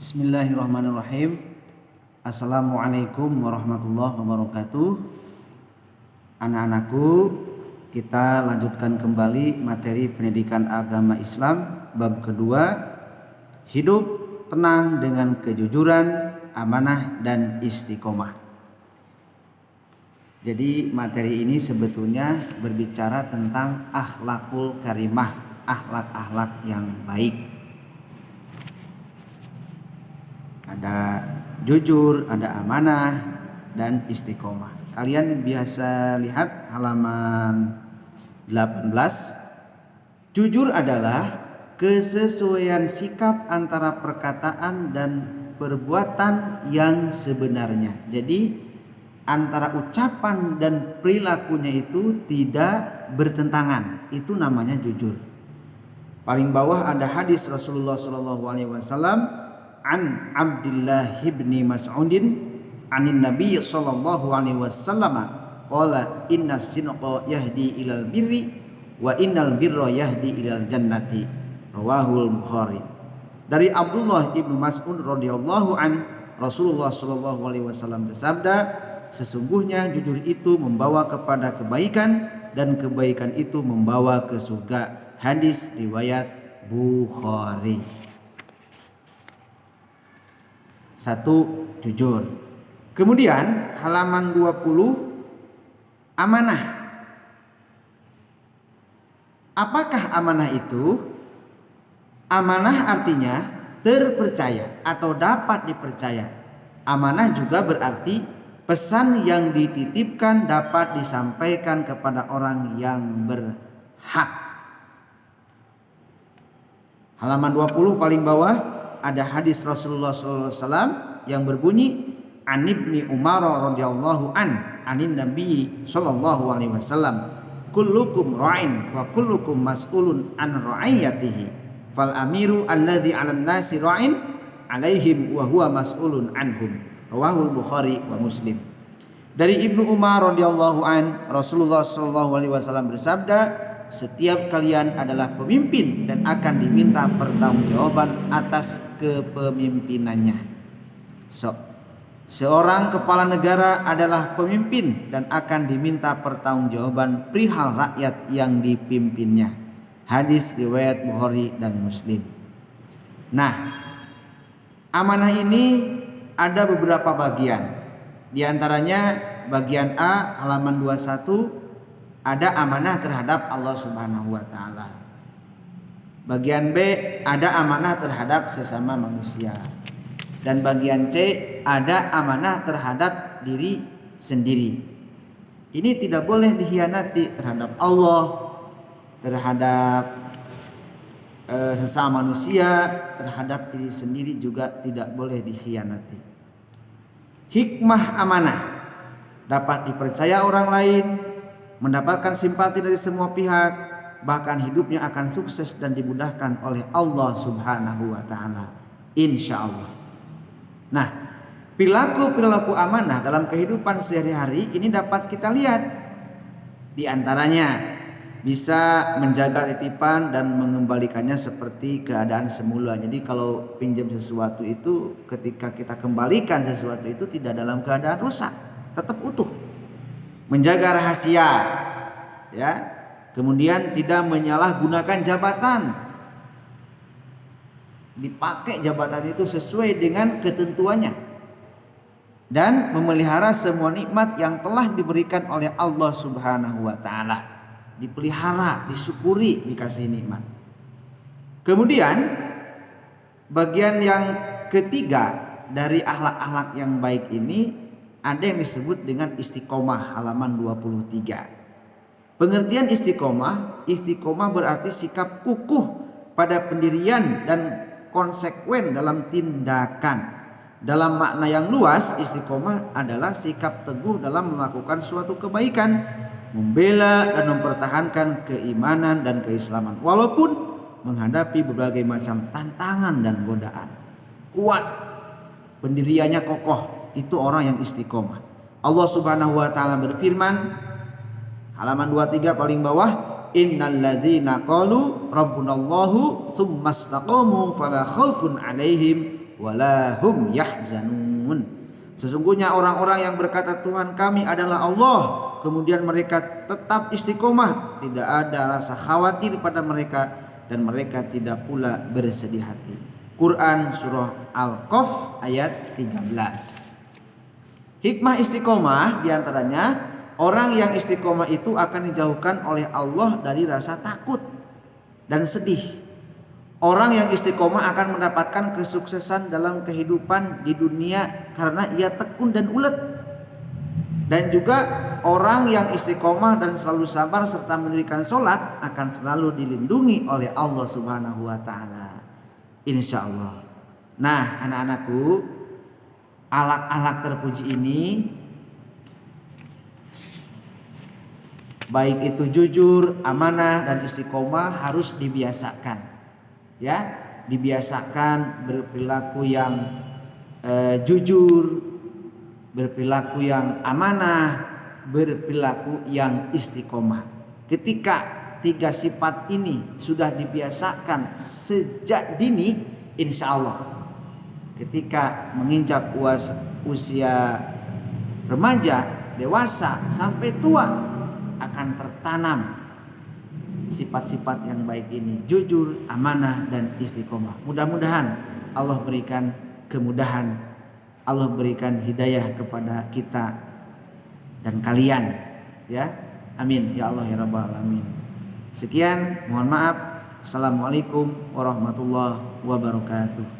Bismillahirrahmanirrahim. Assalamualaikum warahmatullahi wabarakatuh. Anak-anakku, kita lanjutkan kembali materi pendidikan agama Islam bab kedua, hidup tenang dengan kejujuran, amanah dan istiqomah. Jadi materi ini sebetulnya berbicara tentang akhlakul karimah, akhlak-akhlak yang baik. Ada jujur, ada amanah, dan istiqomah. Kalian biasa lihat halaman 18. Jujur adalah kesesuaian sikap antara perkataan dan perbuatan yang sebenarnya. Jadi antara ucapan dan perilakunya itu tidak bertentangan. Itu namanya jujur. Paling bawah ada hadis Rasulullah SAW an Abdullah ibni Mas'udin anin Nabi sallallahu alaihi wasallam qala inna sinqa yahdi ilal birri wa innal birra yahdi ilal jannati, rawahul Bukhari. Dari Abdullah ibnu Mas'ud radhiyallahu an, Rasulullah sallallahu alaihi wasallam bersabda, sesungguhnya jujur itu membawa kepada kebaikan dan kebaikan itu membawa ke surga. Hadis riwayat Bukhari. Satu, jujur. Kemudian halaman 20, amanah. Apakah amanah itu? Amanah artinya terpercaya atau dapat dipercaya. Amanah juga berarti pesan yang dititipkan dapat disampaikan kepada orang yang berhak. Halaman 20 paling bawah ada hadis Rasulullah SAW yang berbunyi an Ibni Umar radhiyallahu anin Nabi sallallahu alaihi wasallam, kullukum ra'in wa kullukum mas'ulun an ra'iyatihi fal amiru alladhi 'alan nasi ra'in 'alaihim wa huwa mas'ulun anhum, rawahul Bukhari wa Muslim. Dari Ibnu Umar radhiyallahu an, Rasulullah sallallahu alaihi wasallam bersabda, setiap kalian adalah pemimpin dan akan diminta pertanggungjawaban atas kepemimpinannya. Seorang kepala negara adalah pemimpin dan akan diminta pertanggungjawaban perihal rakyat yang dipimpinnya. Hadis riwayat Bukhari dan Muslim. Nah, amanah ini ada beberapa bagian. Di antaranya bagian A halaman 21, ada amanah terhadap Allah Subhanahu wa taala. Bagian B ada amanah terhadap sesama manusia. Dan bagian C ada amanah terhadap diri sendiri. Ini tidak boleh dikhianati terhadap Allah, terhadap sesama manusia, terhadap diri sendiri juga tidak boleh dikhianati. Hikmah amanah dapat dipercaya orang lain, mendapatkan simpati dari semua pihak, bahkan hidupnya akan sukses dan dimudahkan oleh Allah Subhanahu wa taala, insyaallah. Nah, perilaku amanah dalam kehidupan sehari-hari ini dapat kita lihat. Di antaranya bisa menjaga titipan dan mengembalikannya seperti keadaan semula. Jadi kalau pinjam sesuatu itu, ketika kita kembalikan sesuatu itu tidak dalam keadaan rusak, tetap utuh. Menjaga rahasia, ya. Kemudian tidak menyalahgunakan jabatan. Dipakai jabatan itu sesuai dengan ketentuannya. Dan memelihara semua nikmat yang telah diberikan oleh Allah Subhanahu wa taala. Dipelihara, disyukuri, dikasih nikmat. Kemudian bagian yang ketiga dari akhlak-akhlak yang baik ini ada yang disebut dengan istiqomah, halaman 23. Pengertian istiqomah berarti sikap kukuh pada pendirian dan konsekuen dalam tindakan. Dalam makna yang luas, istiqomah adalah sikap teguh dalam melakukan suatu kebaikan, membela dan mempertahankan keimanan dan keislaman walaupun menghadapi berbagai macam tantangan dan godaan. Kuat, pendiriannya kokoh, itu orang yang istiqomah. Allah Subhanahu wa taala berfirman, halaman 23 paling bawah, innal ladzina qalu rabbunallahu tsumma istaqamu fala khaufun 'alaihim wala hum yahzanun. Sesungguhnya orang-orang yang berkata Tuhan kami adalah Allah, kemudian mereka tetap istiqomah, tidak ada rasa khawatir pada mereka dan mereka tidak pula bersedih hati. Quran surah Al-Qaf ayat 13. Hikmah istiqomah diantaranya orang yang istiqomah itu akan dijauhkan oleh Allah dari rasa takut dan sedih. Orang yang istiqomah akan mendapatkan kesuksesan dalam kehidupan di dunia karena ia tekun dan ulet. Dan juga orang yang istiqomah dan selalu sabar serta mendirikan sholat akan selalu dilindungi oleh Allah Subhanahu wa ta'ala, insya Allah. Nah anak-anakku, alak-alak terpuji ini baik itu jujur, amanah dan istiqomah harus dibiasakan. Ya, dibiasakan berperilaku yang jujur, berperilaku yang amanah, berperilaku yang istiqomah. Ketika 3 sifat ini sudah dibiasakan sejak dini, insya Allah ketika menginjak usia remaja, dewasa sampai tua akan tertanam sifat-sifat yang baik ini, jujur, amanah dan istiqomah. Mudah-mudahan Allah berikan kemudahan, Allah berikan hidayah kepada kita dan kalian, ya. Amin ya Allah ya rabbal alamin. Sekian, mohon maaf. Assalamualaikum warahmatullahi wabarakatuh.